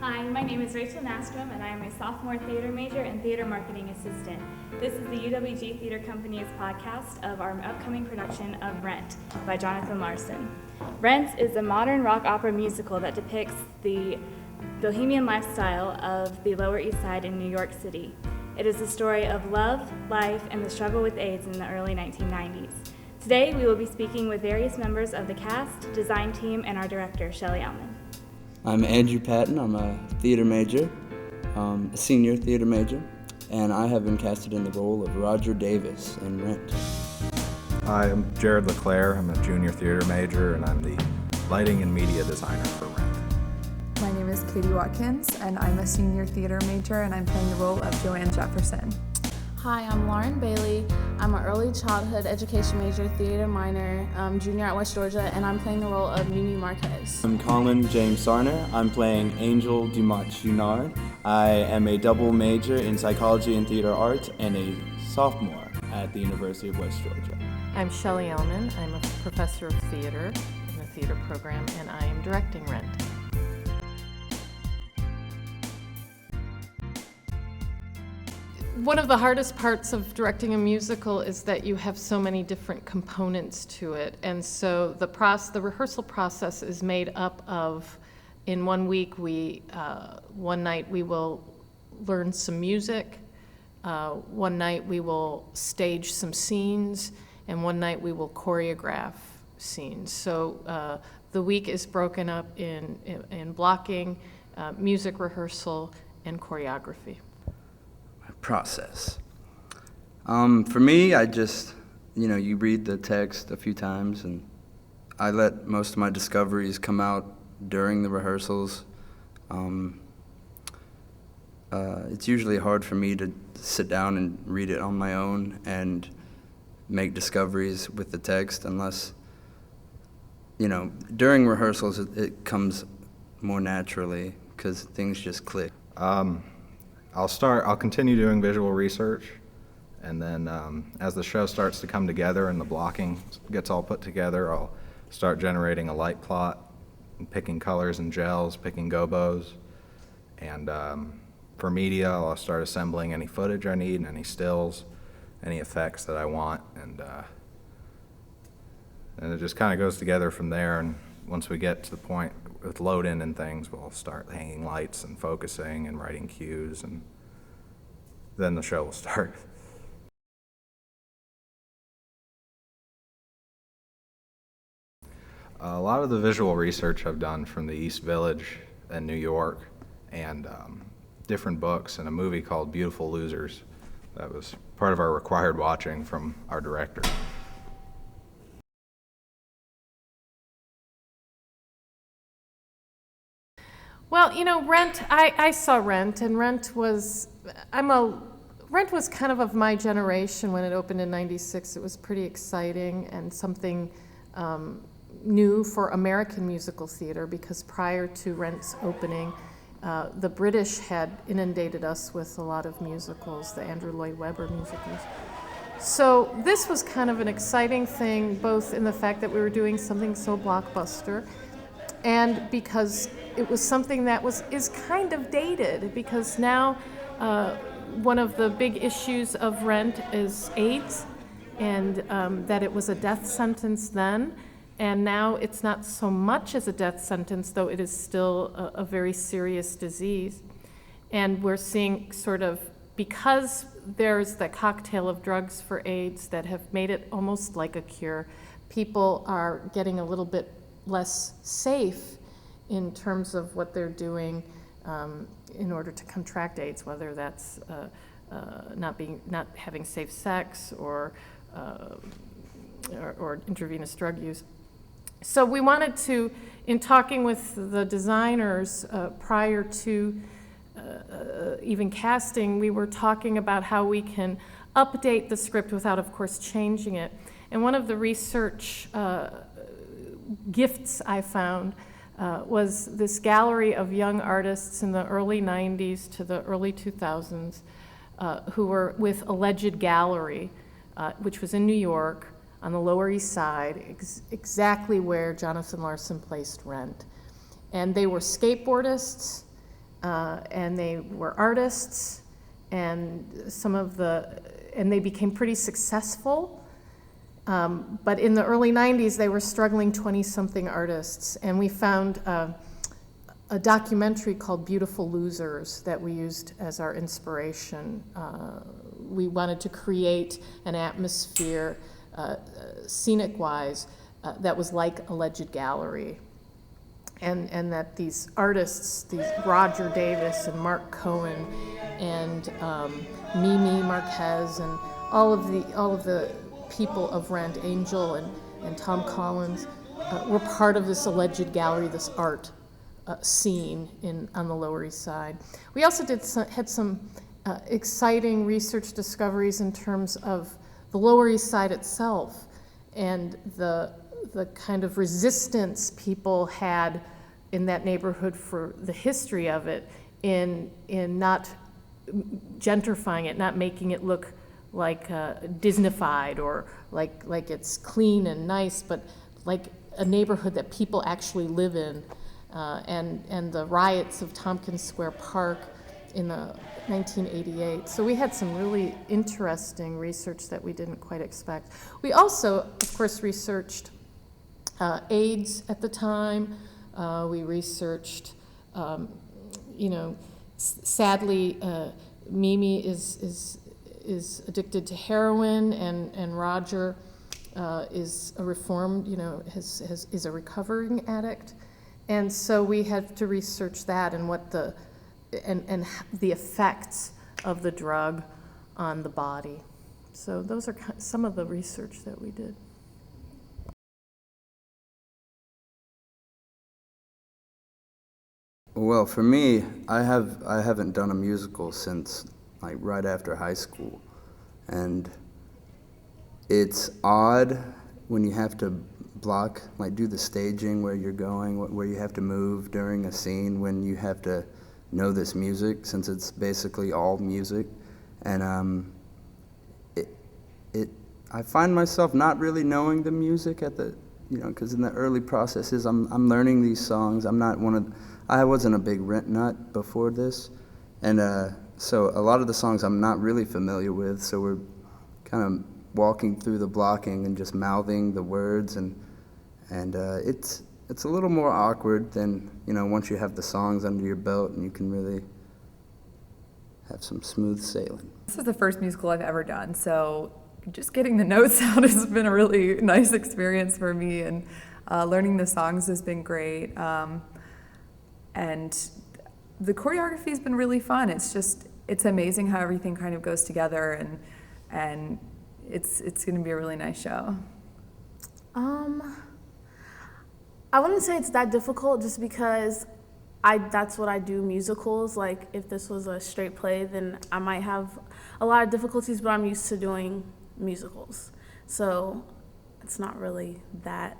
Hi, my name is Rachel Nastrom, and I am a sophomore theater major and theater marketing assistant. This is the UWG Theater Company's podcast of our upcoming production of Rent by Jonathan Larson. Rent is a modern rock opera musical that depicts the bohemian lifestyle of the Lower East Side in New York City. It is the story of love, life, and the struggle with AIDS in the early 1990s. Today, we will be speaking with various members of the cast, design team, and our director, Shelley Allman. I'm Andrew Patton. I'm a theater major, a senior theater major, and I have been casted in the role of Roger Davis in Rent. Hi, I'm Jared LeClaire. I'm a junior theater major, and I'm the lighting and media designer for Rent. My name is Katie Watkins, and I'm a senior theater major, and I'm playing the role of Joanne Jefferson. Hi, I'm Lauren Bailey. I'm an early childhood education major, theater minor, junior at West Georgia, and I'm playing the role of Mimi Marquez. I'm Colin James Sarner. I'm playing Angel Dumont-Junard. I am a double major in psychology and theater arts and a sophomore at the University of West Georgia. I'm Shelley Allman. I'm a professor of theater in the theater program, and I am directing Rent. One of the hardest parts of directing a musical is that you have so many different components to it, and so the rehearsal process is made up of, in 1 week, one night we will learn some music, one night we will stage some scenes, and one night we will choreograph scenes. So the week is broken up in blocking, music rehearsal, and choreography. Process. For me, I just, you read the text a few times, and I let most of my discoveries come out during the rehearsals. It's usually hard for me to sit down and read it on my own and make discoveries with the text unless, during rehearsals it comes more naturally because things just click. I'll continue doing visual research, and then as the show starts to come together and the blocking gets all put together, I'll start generating a light plot, and picking colors and gels, picking gobos, and for media, I'll start assembling any footage I need and any stills, any effects that I want, and it just kind of goes together from there. And once we get to the point with load-in and things, we'll start hanging lights and focusing and writing cues, and then the show will start. A lot of the visual research I've done from the East Village in New York, and different books, and a movie called Beautiful Losers that was part of our required watching from our director. Well, Rent, I saw Rent, and Rent was kind of my generation when it opened in '96. It was pretty exciting and something new for American musical theater, because prior to Rent's opening, the British had inundated us with a lot of musicals, the Andrew Lloyd Webber musicals. So this was kind of an exciting thing, both in the fact that we were doing something so blockbuster, and because it was something that is kind of dated, because now one of the big issues of Rent is AIDS, and that it was a death sentence then, and now it's not so much as a death sentence, though it is still a very serious disease. And we're seeing sort of, because there's the cocktail of drugs for AIDS that have made it almost like a cure, people are getting a little bit less safe in terms of what they're doing in order to contract AIDS, whether that's not having safe sex or intravenous drug use. So we wanted to, in talking with the designers prior to even casting, we were talking about how we can update the script without, of course, changing it. And one of the research gifts I found was this gallery of young artists in the early 90s to the early 2000s who were with Alleged Gallery, which was in New York on the Lower East Side, exactly where Jonathan Larson placed Rent. And they were skateboardists, and they were artists, and and they became pretty successful. But in the early 90s, they were struggling 20-something artists, and we found a documentary called Beautiful Losers that we used as our inspiration. We wanted to create an atmosphere, scenic-wise, that was like a Alleged Gallery. And that these artists, these Roger Davis and Mark Cohen and Mimi Marquez and all of the people of Rent, Angel and Tom Collins, were part of this Alleged Gallery, this art scene on the Lower East Side. We also had some exciting research discoveries in terms of the Lower East Side itself and the kind of resistance people had in that neighborhood for the history of it, in not gentrifying it, not making it look like Disneyfied or like it's clean and nice, but like a neighborhood that people actually live in. And the riots of Tompkins Square Park in the 1988. So we had some really interesting research that we didn't quite expect. We also, of course, researched AIDS at the time. We researched, sadly, Mimi is addicted to heroin, and Roger is a reformed, is a recovering addict, and so we had to research that and what the effects of the drug on the body. So those are some of the research that we did. Well, for me, I haven't done a musical since like right after high school, and it's odd when you have to do the staging where you're going, where you have to move during a scene, when you have to know this music, since it's basically all music, and I find myself not really knowing the music at the, because in the early processes, I'm learning these songs. I wasn't a big Rent nut before this, and so a lot of the songs I'm not really familiar with, so we're kind of walking through the blocking and just mouthing the words, and it's a little more awkward than, once you have the songs under your belt and you can really have some smooth sailing. This is the first musical I've ever done, so just getting the notes out has been a really nice experience for me, and learning the songs has been great. And the choreography has been really fun. It's amazing how everything kind of goes together, and it's going to be a really nice show. I wouldn't say it's that difficult, just because that's what I do, musicals. Like, if this was a straight play, then I might have a lot of difficulties, but I'm used to doing musicals. So it's not really that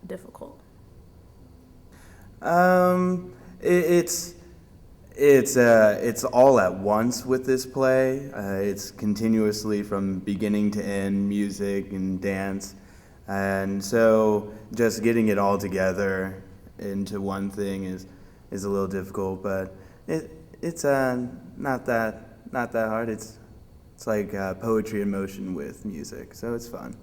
difficult. It's all at once with this play. It's continuously from beginning to end, music and dance. And so just getting it all together into one thing is a little difficult, but it's not that hard. It's like poetry in motion with music, so it's fun.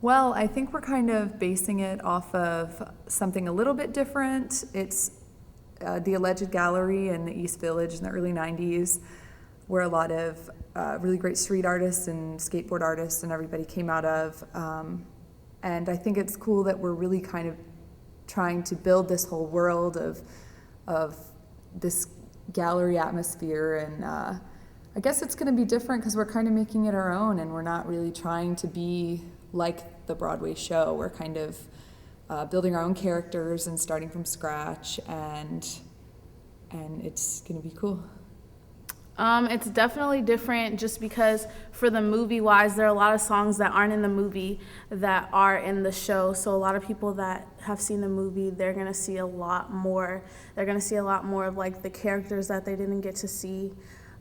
Well, I think we're kind of basing it off of something a little bit different. It's the Alleged Gallery in the East Village in the early 90s, where a lot of really great street artists and skateboard artists and everybody came out of. And I think it's cool that we're really kind of trying to build this whole world of this gallery atmosphere. And I guess it's going to be different because we're kind of making it our own, and we're not really trying to be like the Broadway show. We're kind of building our own characters and starting from scratch, and it's going to be cool. It's definitely different, just because for the movie-wise, there are a lot of songs that aren't in the movie that are in the show. So a lot of people that have seen the movie, they're gonna see a lot more. They're gonna see a lot more of like the characters that they didn't get to see.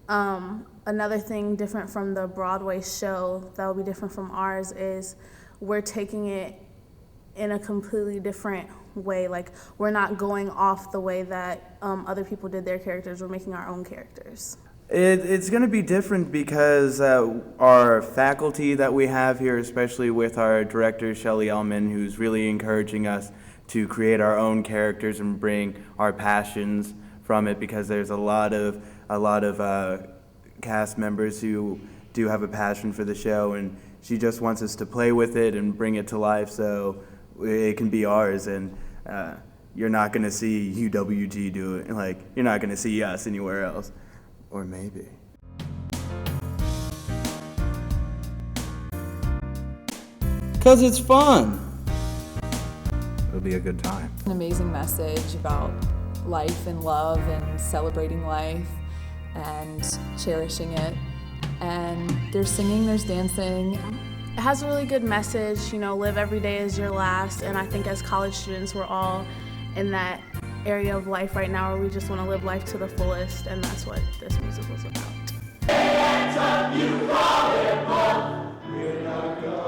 Another thing different from the Broadway show that will be different from ours is we're taking it in a completely different way. Like, we're not going off the way that other people did their characters. We're making our own characters. It's going to be different because our faculty that we have here, especially with our director, Shelley Ellman, who's really encouraging us to create our own characters and bring our passions from it, because there's a lot of cast members who do have a passion for the show, and she just wants us to play with it and bring it to life so it can be ours. And you're not going to see UWG do it. Like, you're not going to see us anywhere else. Or maybe. Because it's fun. It'll be a good time. An amazing message about life and love and celebrating life and cherishing it. And there's singing, there's dancing. It has a really good message, you know, live every day as your last. And I think as college students, we're all in that area of life right now where we just want to live life to the fullest, and that's what this music was about. Every time you call it home, we're not going.